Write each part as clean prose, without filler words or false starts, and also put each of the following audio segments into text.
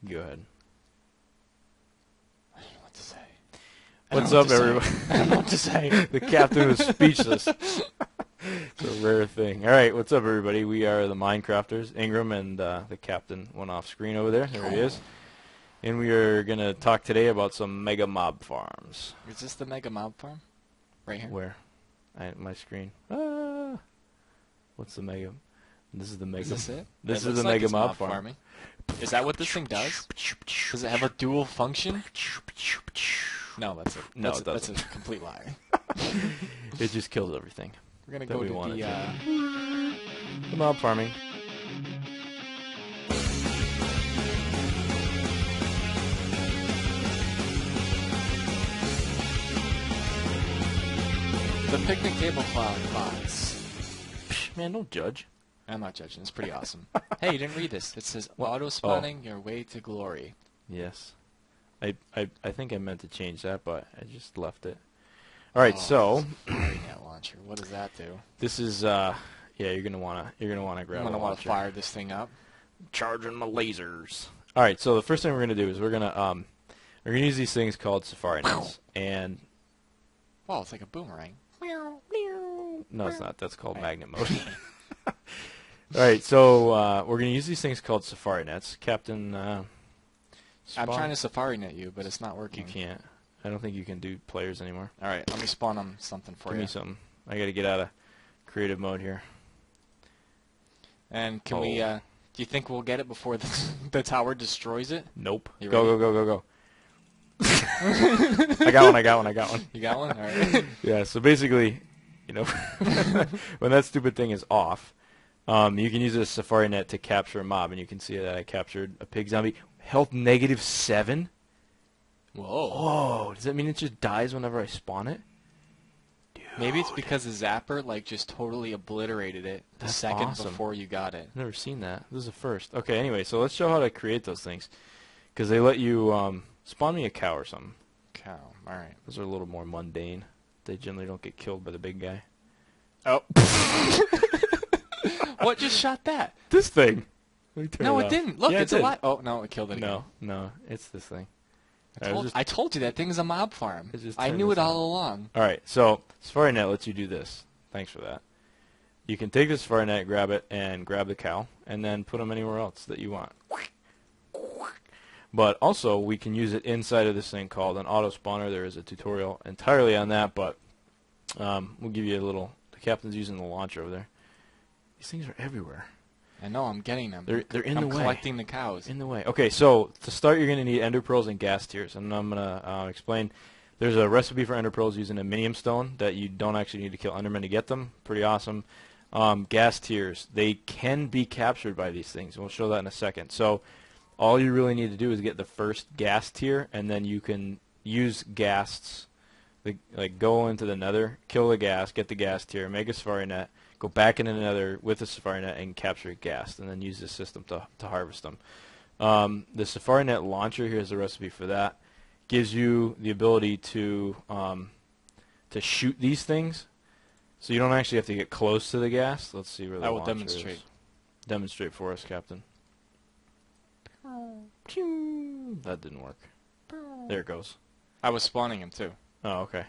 Go ahead. I don't know what to say. What's up, everybody? I don't know what to say. The captain was speechless. It's a rare thing. All right, what's up, everybody? We are the Minecrafters. Ingrimmm and the captain went off screen over there. There he is. And we are going to talk today about some mega mob farms. Is this the mega mob farm? Right here? Where? My screen. What's the mega? This is the mega. Is this it? This It is looks the like mega it's mob farm. farming. Is that what this thing does? Does it have a dual function? No, that's it. No, That's it that's a doesn't. complete lie. It just kills everything. We're gonna That go we to wanted the The mob farming. the picnic table class. Psh, man, don't judge. I'm not judging. It's pretty awesome. Hey, you didn't read this. It says What? auto spawning your way to glory. Yes. I think I meant to change that, but I just left it. All right, so Net launcher. What does that do? this is yeah, you're gonna wanna grab. I'm gonna a want launcher. to fire this thing up. Charging my lasers. All right, so the first thing we're gonna do is we're gonna use these things called safari nets, and Wow, it's like a boomerang. no, it's not. That's called Right. magnet mode. All right, so we're gonna use these things called safari nets. Captain, I'm trying to safari net you, but it's not You working. can't. I don't think you can do players anymore. All right, let me spawn them something for Give you. me something. I gotta get out of creative mode here. And can we? Do you think we'll get it before the tower destroys it? Nope. You Go, ready? go, go, go, go. I got one. You got one? All right. Yeah, so basically, you know, when that stupid thing is off, you can use a safari net to capture a mob, and you can see that I captured a pig zombie. Health -7? Whoa. Oh, does that mean it just dies whenever I spawn it? Dude. Maybe it's because the zapper like just totally obliterated it the That's second awesome. before you got it. I've never seen that. This is the first. Okay, anyway, so let's show how to create those things. Because they let you spawn me a cow or something. Cow. All right. Those are a little more mundane. They generally don't get killed by the big guy. Oh. What just shot that? This thing. Let me turn No, it it off. didn't. Look, Yeah, it's it did. alive. Oh no, it killed it. Again. No, it's this thing. I told you that thing's a mob farm. It just I turned knew this it on. all along. All right, so Safari Net lets you do this. Thanks for that. You can take the Safari Net, grab it, and grab the cow, and then put them anywhere else that you want. But also, we can use it inside of this thing called an auto spawner. There is a tutorial entirely on that, but we'll give you a little. The captain's using the launcher over there. These things are everywhere. I know. I'm getting them. They're in the I'm way. collecting the cows. In the way. Okay, so to start, you're going to need ender pearls and gas tears, and I'm going to explain. There's a recipe for ender pearls using a Minium stone that you don't actually need to kill endermen to get them. Pretty awesome. Gas tears, they can be captured by these things, and we'll show that in a second. So all you really need to do is get the first gas tier, and then you can use ghasts. Like go into the nether, kill the ghast, get the gas tier, make a safari net, go back into the nether with the safari net and capture a ghast, and then use this system to harvest them. The safari net launcher, here's the recipe for that, gives you the ability to shoot these things, so you don't actually have to get close to the ghast. Let's see where the I will launcher demonstrate. is. Demonstrate for us, Captain. That didn't work. There it goes. I was spawning him too. Oh, okay.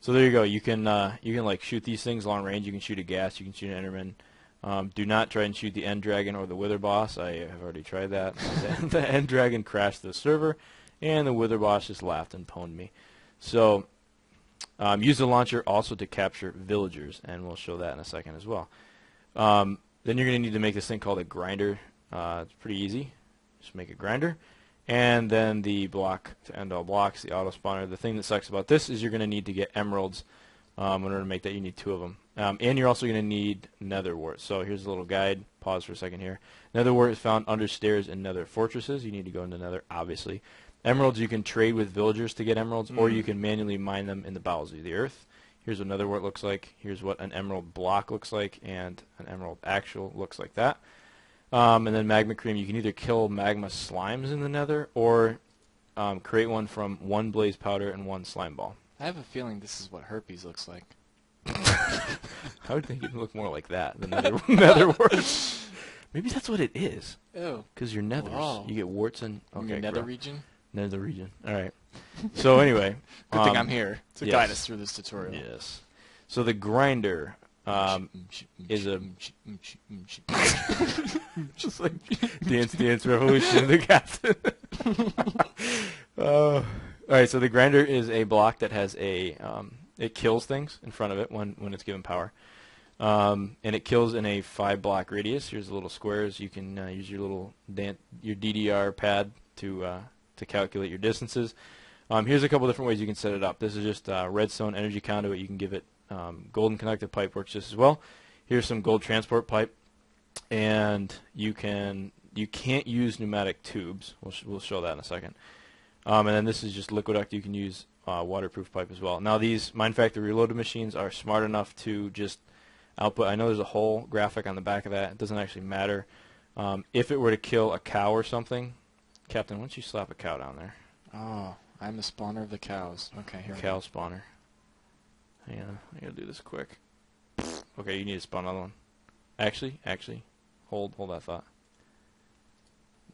So there you go. You can like shoot these things long range. You can shoot a ghast. You can shoot an enderman. Do not try and shoot the end dragon or the wither boss. I have already tried that. The end dragon crashed the server, and the wither boss just laughed and pwned me. So use the launcher also to capture villagers, and we'll show that in a second as well. Then you're going to need to make this thing called a grinder. It's pretty easy. Just make a grinder. And then the block to end all blocks, the auto spawner. The thing that sucks about this is you're going to need to get emeralds. In order to make that, you need 2 of them. And you're also going to need nether wart. So here's a little guide. Pause for a second here. Nether wart is found under stairs in nether fortresses. You need to go into nether, obviously. Emeralds you can trade with villagers to get emeralds, or you can manually mine them in the bowels of the earth. Here's what nether wart looks like. Here's what an emerald block looks like, and an emerald actual looks like that. And then magma cream, you can either kill magma slimes in the nether, or create one from 1 blaze powder and 1 slime ball. I have a feeling this is what herpes looks like. I would think it'd look more like that than nether wart. Maybe that's what it is. Ew. Because your nethers. Whoa. You get warts and... In Okay, your nether grow. region? Nether region. All right. So anyway. Good thing I'm here to yes. guide us through this tutorial. Yes. So the grinder is a... just like Dance Dance Revolution of the Captain. All right, so the grinder is a block that has a... it kills things in front of it when it's given power. And it kills in a 5-block radius. Here's the little squares. You can use your little your DDR pad to calculate your distances. Here's a couple different ways you can set it up. This is just redstone energy conduit. You can give it golden conductive pipe, works just as well. Here's some gold transport pipe, and you can't use pneumatic tubes. We'll show that in a second. And then this is just liquid duct. You can use waterproof pipe as well. Now these Minefactory Reloaded machines are smart enough to just output. I know there's a whole graphic on the back of that. It doesn't actually matter. If it were to kill a cow or something, Captain, why don't you slap a cow down there? Oh, I'm the spawner of the cows. Okay, here. Cow spawner. Hang on, I gotta do this quick. Okay, you need to spawn another one. Actually, hold that thought.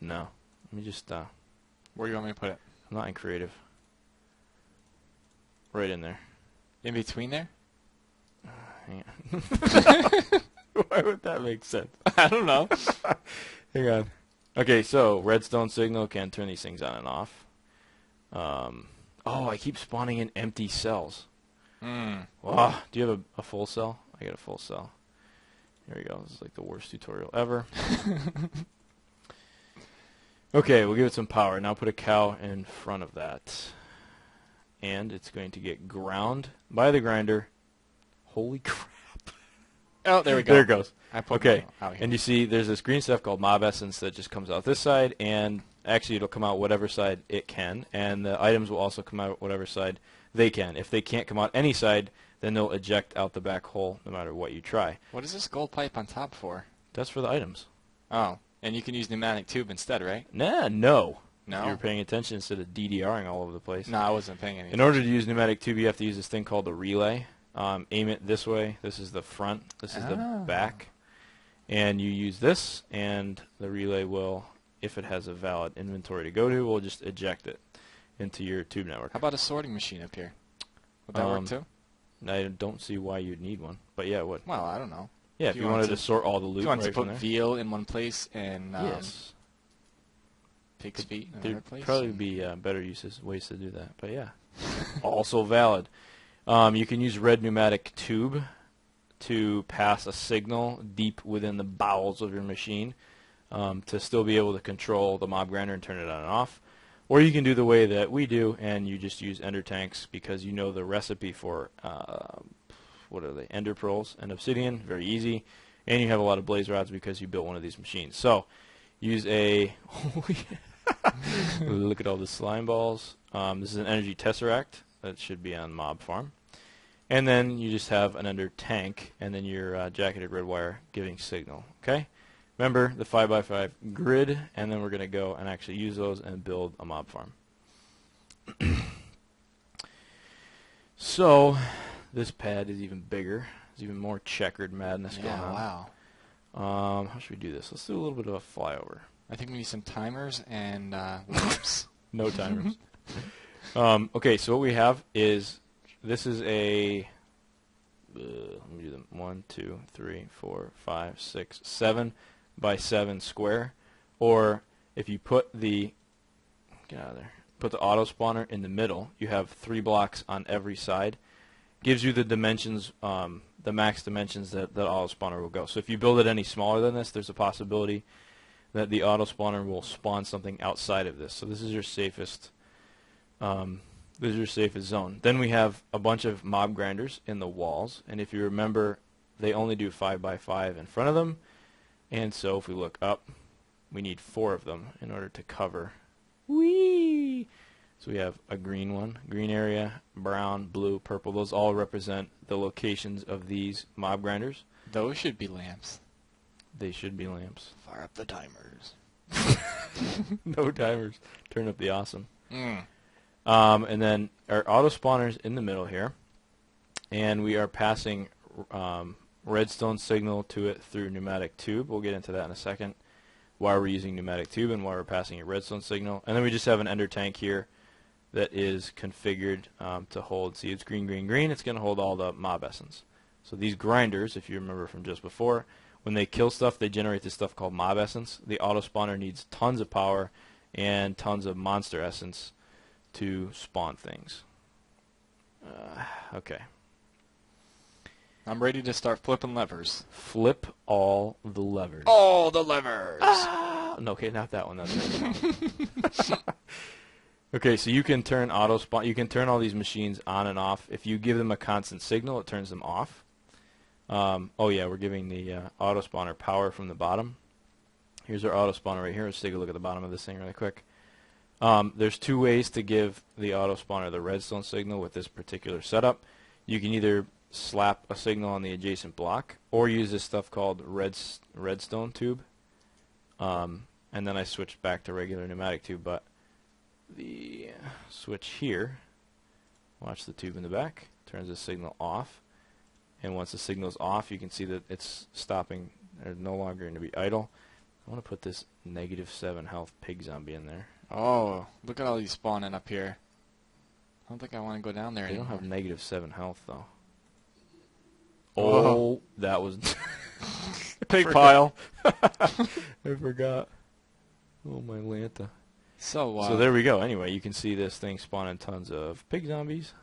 No, let me just. Where do you want me to put it? I'm not in creative. Right in there. In between there? Hang on. Why would that make sense? I don't know. Hang on. Okay, so redstone signal can turn these things on and off. Oh, I keep spawning in empty cells. Oh, do you have a full cell? I got a full cell. Here we go. This is like the worst tutorial ever. Okay, we'll give it some power. Now put a cow in front of that. And it's going to get ground by the grinder. Holy crap. Oh, there we go. There it goes. I put Okay, out here. and you see there's this green stuff called mob essence that just comes out this side, and actually it'll come out whatever side it can, and the items will also come out whatever side they can. If they can't come out any side, then they'll eject out the back hole no matter what you try. What is this gold pipe on top for? That's for the items. Oh, and you can use pneumatic tube instead, right? Nah, no. No? If you're paying attention instead of DDRing all over the place. No, I wasn't paying any In order to use pneumatic tube, you have to use this thing called the relay. Aim it this way. This is the front. This is the back. And you use this, and the relay will, if it has a valid inventory to go to, will just eject it into your tube network. How about a sorting machine up here? Would that work too? I don't see why you'd need one, but yeah, it would. Well, I don't know. Yeah, if you wanted to sort all the loot if you wanted right to from put there. veal in one place and Yes. pig's feet in There'd another place. probably be better ways to do that, but yeah. Also valid. You can use red pneumatic tube to pass a signal deep within the bowels of your machine to still be able to control the mob grinder and turn it on and off. Or you can do the way that we do, and you just use ender tanks because you know the recipe for, what are they, ender pearls and obsidian, very easy. And you have a lot of blaze rods because you built one of these machines. So use a, look at all the slime balls. This is an energy tesseract that should be on mob farm. And then you just have an ender tank, and then your jacketed red wire giving signal. Okay? Remember the 5x5 grid, and then we're going to go and actually use those and build a mob farm. So this pad is even bigger. There's even more checkered madness going on. Wow. How should we do this? Let's do a little bit of a flyover. I think we need some timers and whoops. No timers. Okay, so what we have is, this is a, let me do them, 1, 2, 3, 4, 5, 6, 7 by 7 square. Or if you put the, get out of there, put the auto spawner in the middle, you have 3 blocks on every side. Gives you the dimensions, the max dimensions that the auto spawner will go. So if you build it any smaller than this, there's a possibility that the auto spawner will spawn something outside of this. So this is your safest zone. Then we have a bunch of mob grinders in the walls, and if you remember, they only do 5x5 in front of them, and so if we look up, we need 4 of them in order to cover. Whee! So we have a green one, green area, brown, blue, purple. Those all represent the locations of these mob grinders. Those should be lamps. They should be lamps. Fire up the timers. No timers. Turn up the awesome. Mm. And then our auto spawners in the middle here, and we are passing redstone signal to it through pneumatic tube. We'll get into that in a second, why we're using pneumatic tube and why we're passing a redstone signal. And then we just have an ender tank here that is configured to hold, see it's green, green, green, it's going to hold all the mob essence. So these grinders, if you remember from just before, when they kill stuff, they generate this stuff called mob essence. The auto spawner needs tons of power and tons of monster essence to spawn things. Okay. I'm ready to start flipping levers. Flip all the levers. All the levers! Ah! No, okay, not that one. That's okay, so you can turn auto spawn. You can turn all these machines on and off. If you give them a constant signal, it turns them off. Oh yeah, we're giving the auto spawner power from the bottom. Here's our auto spawner right here. Let's take a look at the bottom of this thing really quick. There's two ways to give the auto spawner the redstone signal with this particular setup. You can either slap a signal on the adjacent block or use this stuff called redstone tube. And then I switched back to regular pneumatic tube, but the switch here, watch the tube in the back, turns the signal off. And once the signal's off, you can see that it's stopping. They're no longer going to be idle. I want to put this -7 health pig zombie in there. Oh, look at all these spawning up here. I don't think I want to go down there They anymore. don't have -7 health, though. Whoa. Oh, that was... Pig pile. I forgot. Oh, my Lanta. So there we go. Anyway, you can see this thing spawning tons of pig zombies.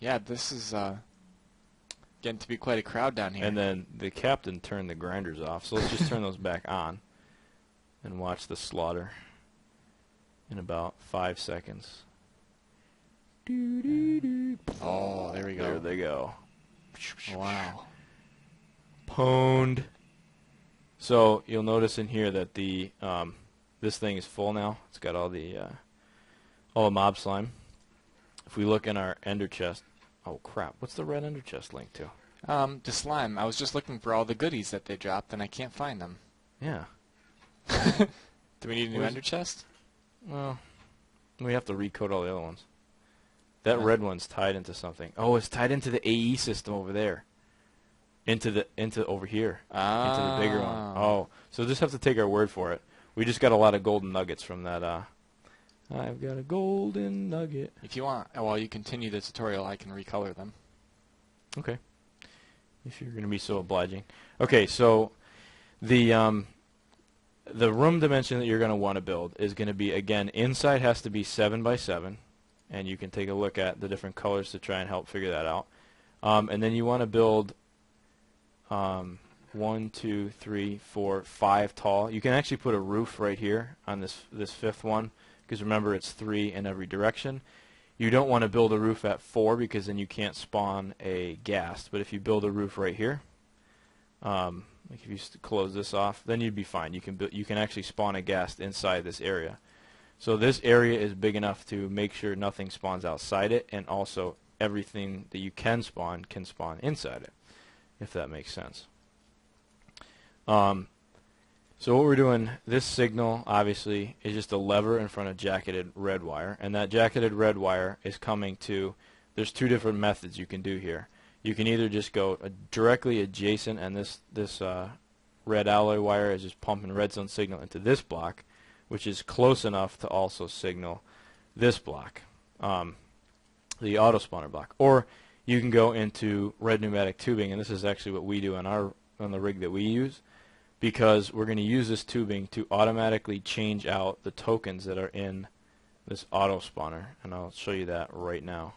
Yeah, this is getting to be quite a crowd down here. And then the captain turned the grinders off, so let's just turn those back on and watch the slaughter in about 5 seconds. Oh, there we go. There they go. Wow. Pwned. So you'll notice in here that the this thing is full now. It's got all the mob slime. If we look in our ender chest, oh crap! What's the red ender chest linked to? The slime. I was just looking for all the goodies that they dropped, and I can't find them. Yeah. Do we need a new ender chest? Well, we have to recode all the other ones. That Yeah. red one's tied into something. Oh, it's tied into the AE system over there. Into over here. Into the bigger one. Oh, so just have to take our word for it. We just got a lot of golden nuggets from that. I've got a golden nugget. If you want, while you continue the tutorial, I can recolor them. Okay. If you're going to be so obliging. Okay, so the room dimension that you're going to want to build is going to be, again, inside has to be 7 by 7, and you can take a look at the different colors to try and help figure that out. And then you want to build 1, 2, 3, 4, 5 tall. You can actually put a roof right here on this fifth one, because remember it's 3 in every direction. You don't want to build a roof at 4 because then you can't spawn a ghast. But if you build a roof right here, like if you close this off, then you'd be fine. You can actually spawn a ghast inside this area. So this area is big enough to make sure nothing spawns outside it, and also everything that you can spawn inside it, if that makes sense. So what we're doing, this signal obviously is just a lever in front of jacketed red wire, and that jacketed red wire is coming to, there's two different methods you can do here. You can either just go directly adjacent, and this red alloy wire is just pumping redstone signal into this block, which is close enough to also signal this block, the auto spawner block. Or you can go into red pneumatic tubing, and this is actually what we do on the rig that we use, because we're going to use this tubing to automatically change out the tokens that are in this auto spawner, and I'll show you that right now.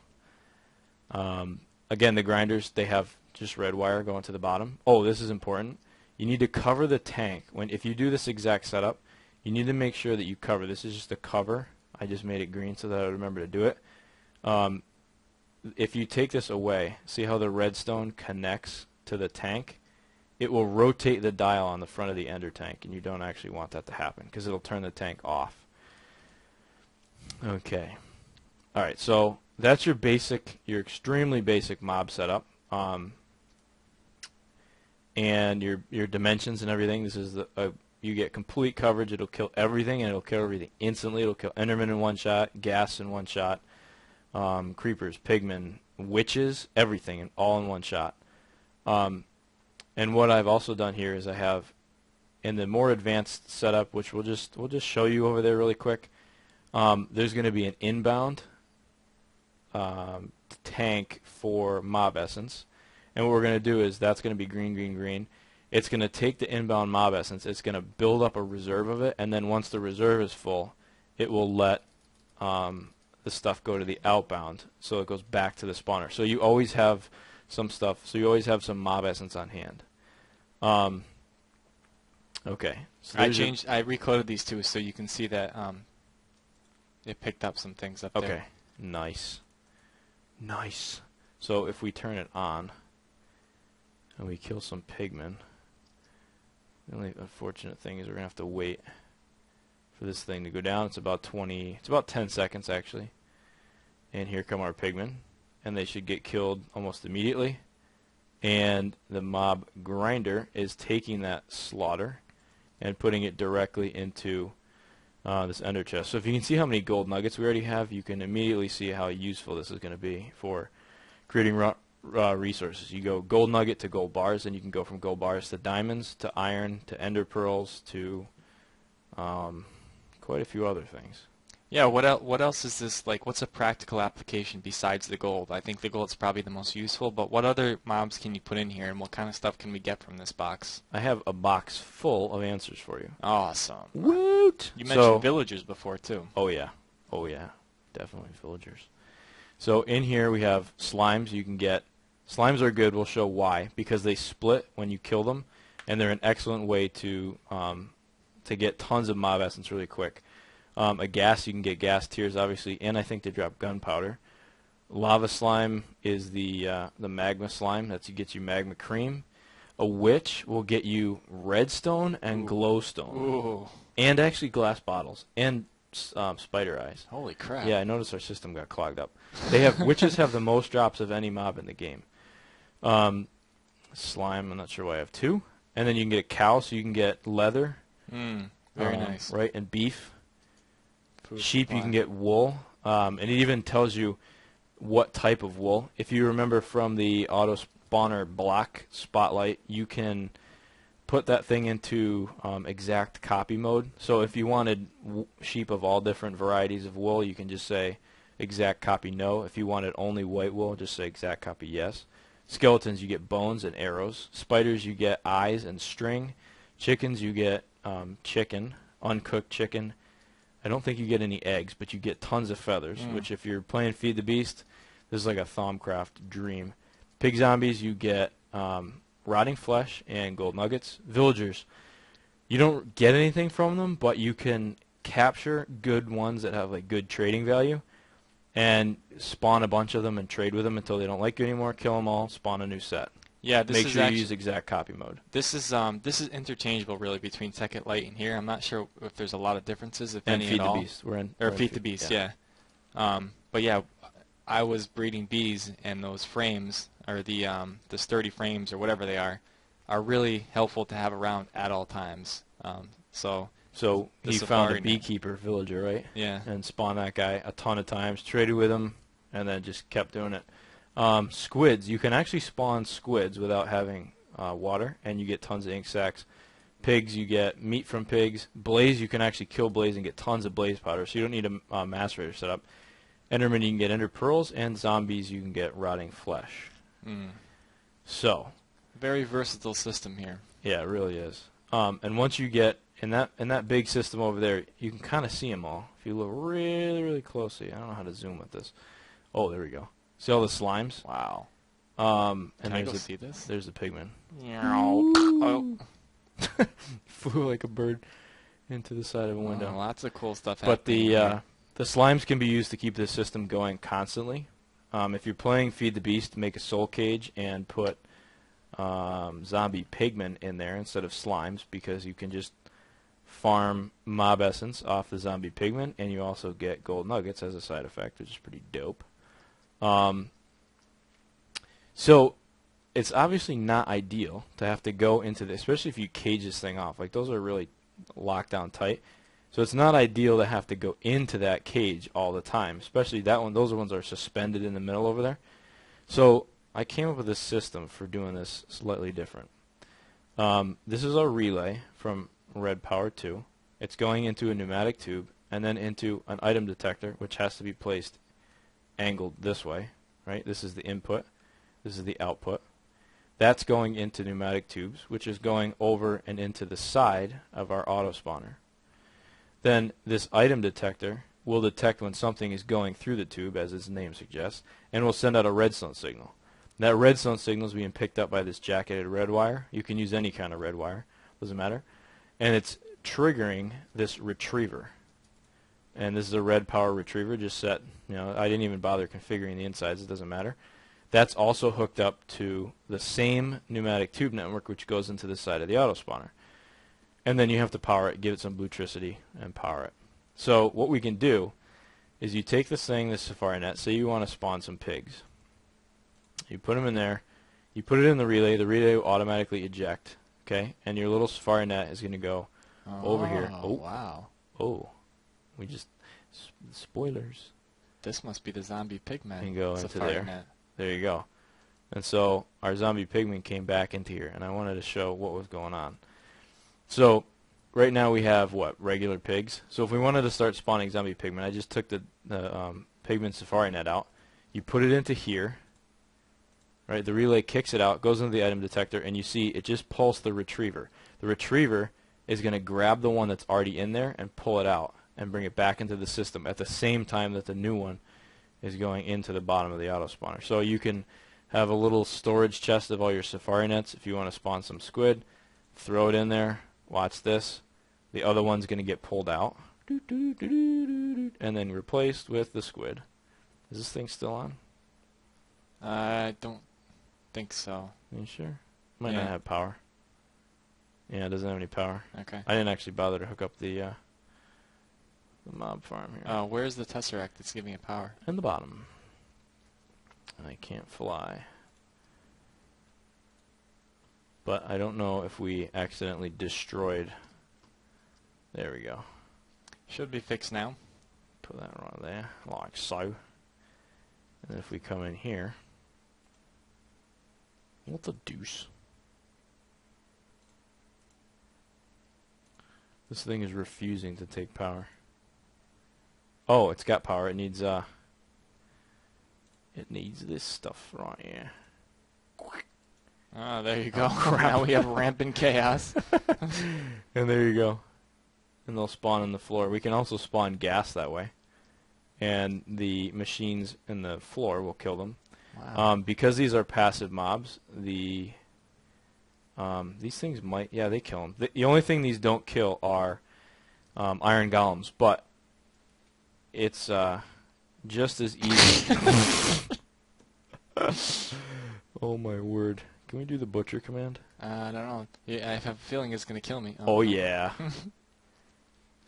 Again, the grinders, they have just red wire going to the bottom. Oh, this is important. You need to cover the tank. If you do this exact setup, you need to make sure that you cover. This is just a cover. I just made it green so that I would remember to do it. If you take this away, see how the redstone connects to the tank? It will rotate the dial on the front of the ender tank, and you don't actually want that to happen because it'll turn the tank off. Okay. Alright, so that's your extremely basic mob setup. And your dimensions and everything. This is you get complete coverage. It'll kill everything, and it'll kill everything instantly. It'll kill Enderman in one shot, gas in one shot, creepers, pigmen, witches, everything, all in one shot. And what I've also done here is I have, in the more advanced setup, which we'll just show you over there really quick, there's going to be an inbound tank for mob essence. And what we're going to do is that's going to be green, green, green. It's going to take the inbound mob essence. It's going to build up a reserve of it, and then once the reserve is full, it will let the stuff go to the outbound, so it goes back to the spawner. So you always have some stuff. So you always have some mob essence on hand. Okay. So I recoded these two so you can see that it picked up some things up there. Okay. Nice. Nice. So if we turn it on and we kill some pigmen, the only unfortunate thing is we're gonna have to wait for this thing to go down. It's about 10 seconds actually. And here come our pigmen, and they should get killed almost immediately. And the mob grinder is taking that slaughter and putting it directly into this ender chest. So if you can see how many gold nuggets we already have, you can immediately see how useful this is going to be for creating resources. You go gold nugget to gold bars, and you can go from gold bars to diamonds to iron to ender pearls to quite a few other things. Yeah, what else is this, like, what's a practical application besides the gold? I think the gold's probably the most useful, but what other mobs can you put in here, and what kind of stuff can we get from this box? I have a box full of answers for you. Awesome. Woot! You mentioned villagers before, too. Oh, yeah. Oh, yeah. Definitely villagers. So in here we have slimes you can get. Slimes are good. We'll show why. Because they split when you kill them, and they're an excellent way to get tons of mob essence really quick. A gas, you can get gas tears, obviously, and I think they drop gunpowder. Lava slime is the magma slime. That gets you magma cream. A witch will get you redstone and glowstone. Ooh. And actually glass bottles. And spider eyes. Holy crap. Yeah, I noticed our system got clogged up. Witches have the most drops of any mob in the game. Slime, I'm not sure why I have 2. And then you can get a cow, so you can get leather. Very nice. Right, and beef. Food Sheep, supply. you can get wool, and it even tells you what type of wool. If you remember from the auto spawner block spotlight, you can put that thing into exact copy mode. So if you wanted sheep of all different varieties of wool, you can just say exact copy no. If you wanted only white wool, just say exact copy yes. Skeletons, you get bones and arrows. Spiders, you get eyes and string. Chickens, you get chicken, uncooked chicken. I don't think you get any eggs, but you get tons of feathers, which if you're playing Feed the Beast, this is like a Thaumcraft dream. Pig zombies, you get rotting flesh and gold nuggets. Villagers, you don't get anything from them, but you can capture good ones that have like good trading value and spawn a bunch of them and trade with them until they don't like you anymore, kill them all, spawn a new set. Yeah, this Make is sure you actually, use exact copy mode. This is interchangeable really between Tekkit Lite and here. I'm not sure if there's a lot of differences, if And any Feed at the all. Beast. Or Feed the Beast, yeah. But yeah, I was breeding bees, and those frames, or the sturdy frames, or whatever they are really helpful to have around at all times. So he found a beekeeper villager, right? Yeah. And spawned that guy a ton of times, traded with him, and then just kept doing it. Squids, you can actually spawn squids without having water, and you get tons of ink sacs. Pigs, you get meat from pigs. Blaze, you can actually kill blaze and get tons of blaze powder, so you don't need a macerator set up. Enderman, you can get ender pearls, and zombies, you can get rotting flesh. So, very versatile system here. yeah, it really is. And once you get in that big system over there, you can kind of see them all if you look really, really closely. I don't know how to zoom with this. Oh, there we go. See all the slimes? Wow. And Can I go see this? There's the pigman. Oh. Flew like a bird into the side of a window. Lots of cool stuff But happening here. the slimes can be used to keep this system going constantly. If you're playing Feed the Beast, make a soul cage and put zombie pigmen in there instead of slimes, because you can just farm mob essence off the zombie pigmen, and you also get gold nuggets as a side effect, which is pretty dope. So it's obviously not ideal to have to go into this, especially if you cage this thing off. Like, those are really locked down tight. So it's not ideal to have to go into that cage all the time, especially that one. Those ones are suspended in the middle over there. So I came up with this system for doing this slightly different. This is our relay from red power 2. It's going into a pneumatic tube and then into an item detector, which has to be placed angled this way, right? This is the input. This is the output. That's going into pneumatic tubes, which is going over and into the side of our auto spawner. Then this item detector will detect when something is going through the tube, as its name suggests, and will send out a redstone signal. That redstone signal is being picked up by this jacketed red wire. You can use any kind of red wire, doesn't matter. And it's triggering this retriever. And this is a red power retriever, just set, I didn't even bother configuring the insides, it doesn't matter. That's also hooked up to the same pneumatic tube network, which goes into the side of the auto spawner. And then you have to power it, give it some bluetricity, and power it. So what we can do is you take this thing, this Safari net, say you want to spawn some pigs. You put them in there, you put it in the relay will automatically eject, okay? And your little Safari net is going to go over here. Oh, wow. Oh, we just, spoilers. This must be the zombie pigman. And go into Safari there. net. There you go. And so our zombie pigman came back into here, and I wanted to show what was going on. So right now we have, regular pigs. So if we wanted to start spawning zombie pigmen, I just took the pigman Safari net out. You put it into here. Right, the relay kicks it out, goes into the item detector, and you see it just pulsed the retriever. The retriever is going to grab the one that's already in there and pull it out and bring it back into the system at the same time that the new one is going into the bottom of the auto spawner. So you can have a little storage chest of all your Safari nets if you want to spawn some squid. Throw it in there. Watch this. The other one's going to get pulled out and then replaced with the squid. Is this thing still on? I don't think so. Are you sure? Might not have power. Yeah, it doesn't have any power. Okay. I didn't actually bother to hook up the mob farm here. Where's the tesseract that's giving it power? In the bottom. I can't fly. But I don't know if we accidentally destroyed. There we go. Should be fixed now. Put that right there, like so. And if we come in here, what the deuce? This thing is refusing to take power. Oh, it's got power. It needs this stuff right here. Oh, there you go. Now we have rampant chaos. And there you go. And they'll spawn on the floor. We can also spawn gas that way. And the machines in the floor will kill them. Wow. Because these are passive mobs, these things might, they kill them. The only thing these don't kill are iron golems, but it's just as easy. Oh my word. Can we do the butcher command? I don't know. Yeah, I have a feeling it's going to kill me. Oh yeah.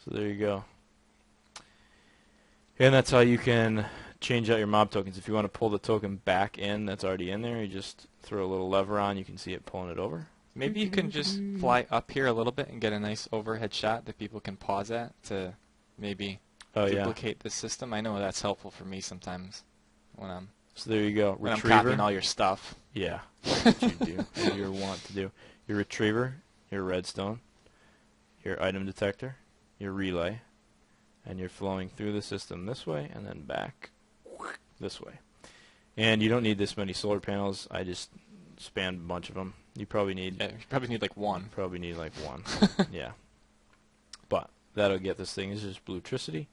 So there you go. And that's how you can change out your mob tokens. If you want to pull the token back in that's already in there, you just throw a little lever on, you can see it pulling it over. Maybe you can just fly up here a little bit and get a nice overhead shot that people can pause at to maybe duplicate the system. I know that's helpful for me sometimes when I'm So there you go. when Retriever. I'm copying all your stuff. Yeah, that's what you do. What you want to do. Your retriever, your redstone, your item detector, your relay, and you're flowing through the system this way and then back this way. And you don't need this many solar panels. I just spammed a bunch of them. You probably need like one. Probably need like one. Yeah. But that'll get this thing. It's just bluetricity,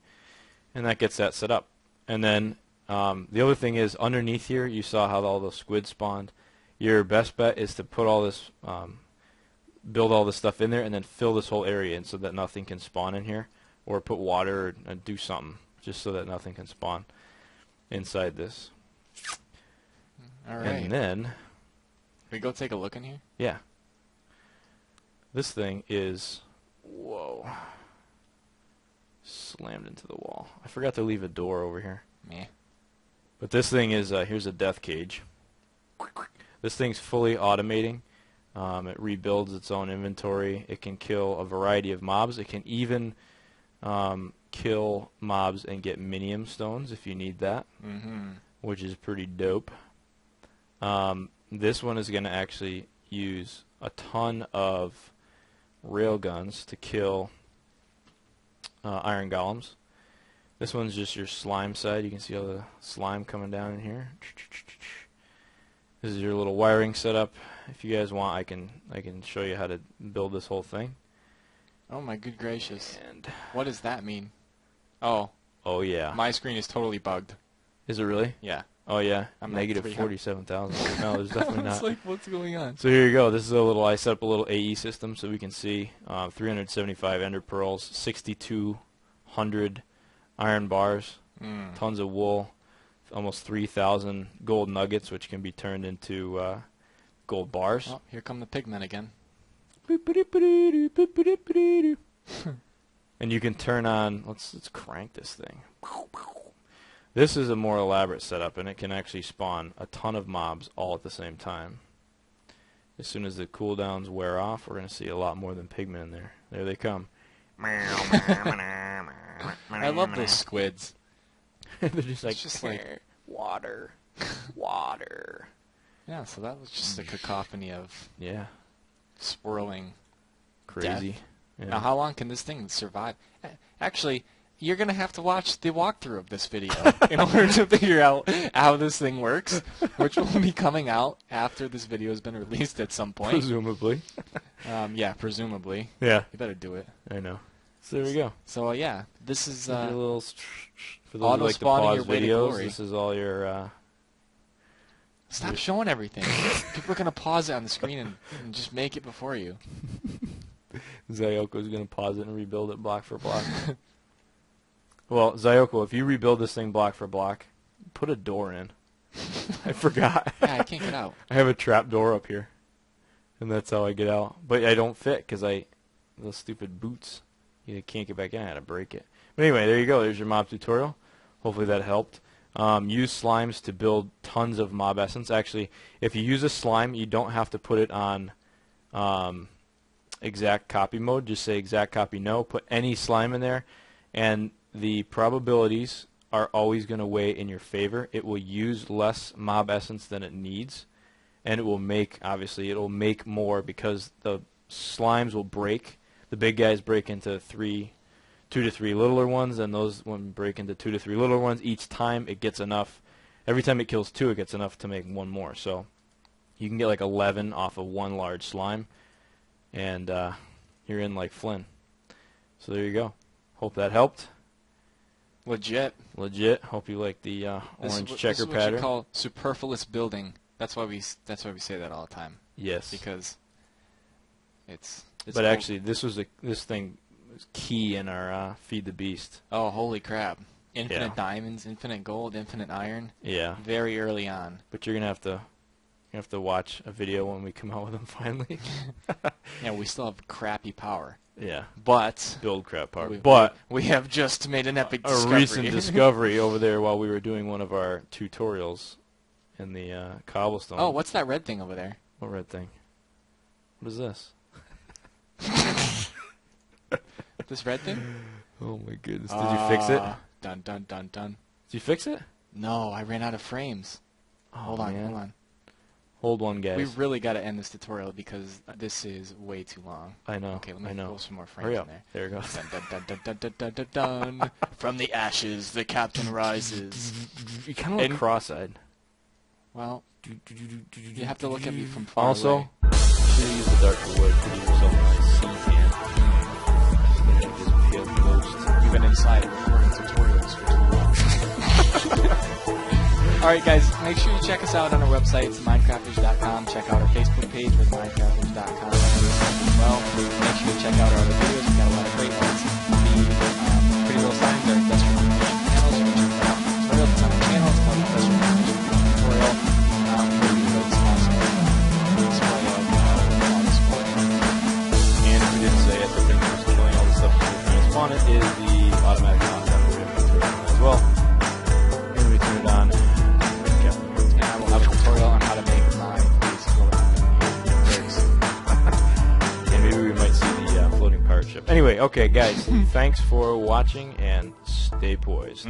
and that gets that set up. And then the other thing is underneath here, you saw how all the squid spawned. Your best bet is to put all this, build all this stuff in there, and then fill this whole area in so that nothing can spawn in here, or put water or do something just so that nothing can spawn inside this. All right. And then we go take a look in here. Yeah. This thing is, whoa, slammed into the wall. I forgot to leave a door over here. Meh. But this thing is, here's a death cage. This thing's fully automating. It rebuilds its own inventory. It can kill a variety of mobs. It can even kill mobs and get Minium stones if you need that, which is pretty dope. This one is going to actually use a ton of railguns to kill iron golems. This one's just your slime side. You can see all the slime coming down in here. This is your little wiring setup. If you guys want, I can show you how to build this whole thing. Oh my good gracious. And what does that mean? Oh. Oh yeah. My screen is totally bugged. Is it really? Yeah. Oh yeah. I'm Negative 47,000. No, there's definitely not. It's like, what's going on? So here you go. This is a little. I set up a little AE system so we can see 375 ender pearls, 6,200 iron bars, tons of wool, almost 3,000 gold nuggets, which can be turned into gold bars. Oh, here come the pigmen again. And you can turn on. Let's crank this thing. This is a more elaborate setup, and it can actually spawn a ton of mobs all at the same time. As soon as the cooldowns wear off, we're going to see a lot more than pigmen in there. There they come. I love those squids. They're just like, It's just like water, water. yeah. So that was just a cacophony of Yeah, swirling. crazy. Yeah. Now, how long can this thing survive? Actually, you're gonna have to watch the walkthrough of this video in order to figure out how this thing works, which will be coming out after this video has been released at some point. Presumably. Yeah, presumably. Yeah, You better do it. I know. So there we go. So yeah, this is Your little for those who auto like to spawning pause your way to videos. glory. This is all your. Stop showing everything. People are gonna pause it on the screen and just make it before you. Zyoko's gonna pause it and rebuild it block for block. Well, Zyoko, if you rebuild this thing block for block, put a door in. I forgot. Yeah, I can't get out. I have a trap door up here, and that's how I get out. But I don't fit because those stupid boots. You can't get back in. I had to break it. But anyway, there you go. There's your mob tutorial. Hopefully that helped. Use slimes to build tons of mob essence. Actually, if you use a slime, you don't have to put it on exact copy mode. Just say exact copy no. Put any slime in there, and the probabilities are always going to weigh in your favor. It will use less mob essence than it needs, and it will make, obviously, it will make more because the slimes will break. The big guys break into 2 to 3 littler ones, and those one break into 2 to 3 littler ones. Each time it gets enough. Every time it kills 2, it gets enough to make 1 more. So you can get like 11 off of 1 large slime, and you're in like Flynn. So there you go. Hope that helped. Legit. Hope you like the orange This checker is what pattern. you call superfluous building. That's why we say that all the time. Yes. Because it's But actually, this thing was key in our Feed the Beast. oh, holy crap. Infinite Yeah. diamonds, infinite gold, infinite iron. Yeah. Very early on. But you're gonna have to watch a video when we come out with them finally. Yeah, we still have crappy power. Yeah. But Build crap power. we, But we have just made an epic a discovery. recent discovery over there while we were doing one of our tutorials in the cobblestone. Oh, what's that red thing over there? What red thing? What is this? This red thing? Oh my goodness! Did you fix it? Dun dun dun dun. Did you fix it? No, I ran out of frames. Oh, Hold on, man. hold on. Hold one, guys. We really got to end this tutorial because this is way too long. I know. Okay, let me I know. throw some more frames Hurry in up. there. There it goes. Dun, dun, dun, dun, dun, dun, dun, dun. From the ashes, the captain rises. You kind of look And- cross-eyed. Well, you have to look at me from far Also, away. you should use the darker wood to give yourself a nice sea tan. Instead of this pale ghost. You've been inside recording tutorials for too long. Alright guys, make sure you check us out on our website, it's TheMindCrafters.com. Check out our Facebook page with TheMindCrafters.com as well. Make sure you check out our other videos, we've got a lot of great ones. The Pretty Little Signs are industrial animation channels, you can check out tutorials on our channel, it's called Industrial Animation Tutorial. We do this awesome display of all the sporting. And if we didn't say it, the thing that was killing all the stuff that we're trying to spawn it is the automatic knockout that we have to turn on as well. And we turn it on. And I will have a tutorial on how to make my base float in the bricks. And maybe we might see the floating pirate ship. Anyway, okay, guys, thanks for watching and stay poised.